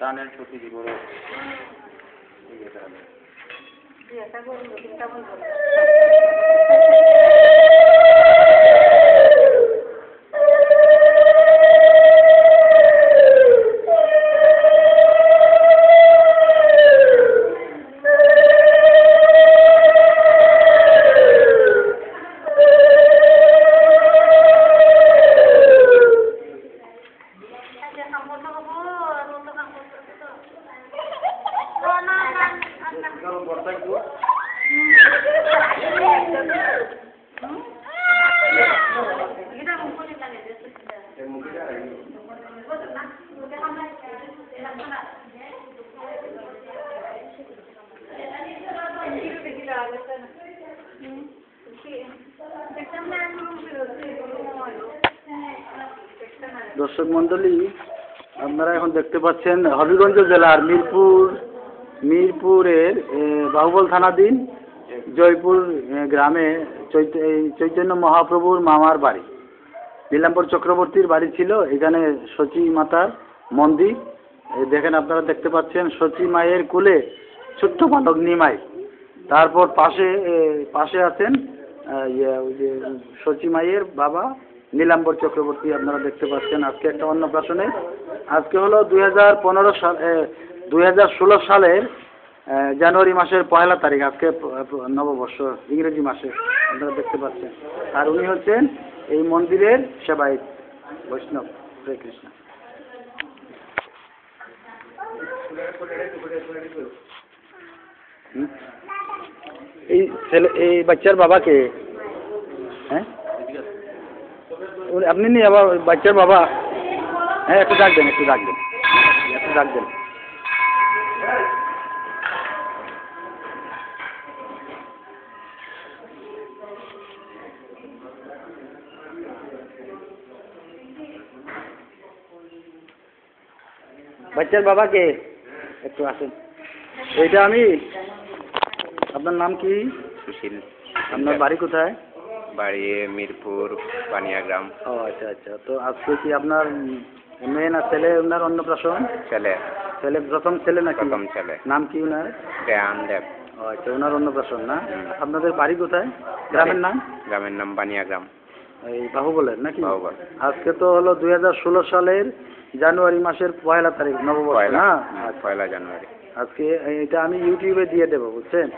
দানের ছুটি দিব দর্শক মন্ডলী, আপনারা এখন দেখতে পাচ্ছেন হবিগঞ্জ জেলার মিরপুরের বাহুবল থানাধীন জয়পুর গ্রামে চৈতন্য মহাপ্রভুর মামার বাড়ি। নীলাম্বর চক্রবর্তীর বাড়ি ছিল এখানে সচী মাতার মন্দির। দেখেন, আপনারা দেখতে পাচ্ছেন সচী মায়ের কোলে ছোট্ট বালক নিমাই। তারপর পাশে আছেন ওই যে সচী মায়ের বাবা নীলাম্বর চক্রবর্তী। আপনারা দেখতে পাচ্ছেন আজকে একটা অন্নপ্রাশনে। আজকে হলো 2016 সালের জানুয়ারি মাসের 1 তারিখ। আজকে নববর্ষ, ইংরেজি মাসে। আপনারা দেখতে পাচ্ছেন। আর উনি হচ্ছেন এই মন্দিরের সেবায়িত বৈষ্ণব। হরে কৃষ্ণ। এই বাচ্চার বাবাকে, হ্যাঁ আপনি নি আবার বাচ্চার বাবা, হ্যাঁ একটু ডাক দেন। বাচ্চার বাবাকে একটু আসেন। এইটা আমি। আপনার নাম কি? সুশীল। আপনার বাড়ি কোথায়? বাড়ি মিরপুর বানিয়াগ্রাম। ও আচ্ছা আচ্ছা। তো আজকে কি আপনার মেয়ে না ছেলে ওনার অন্নপ্রাশন? ছেলে। প্রথম ছেলে নাকি? প্রথম ছেলে। নাম কি ওনার? দেয়ান দেব। ও আচ্ছা, ওনার অন্নপ্রাশন না? আপনাদের বাড়ি কোথায়? গ্রামের নাম? গ্রামের নাম বানিয়াগ্রাম। এই বাহুবলের নাকি? বাহুবল। আজকে তো হলো 2016 সালের জানুয়ারি মাসের 1 তারিখ, নববর্ষ না? 1 জানুয়ারি। আজকে এটা আমি ইউটিউবে দিয়ে দেবো, বুঝছেন?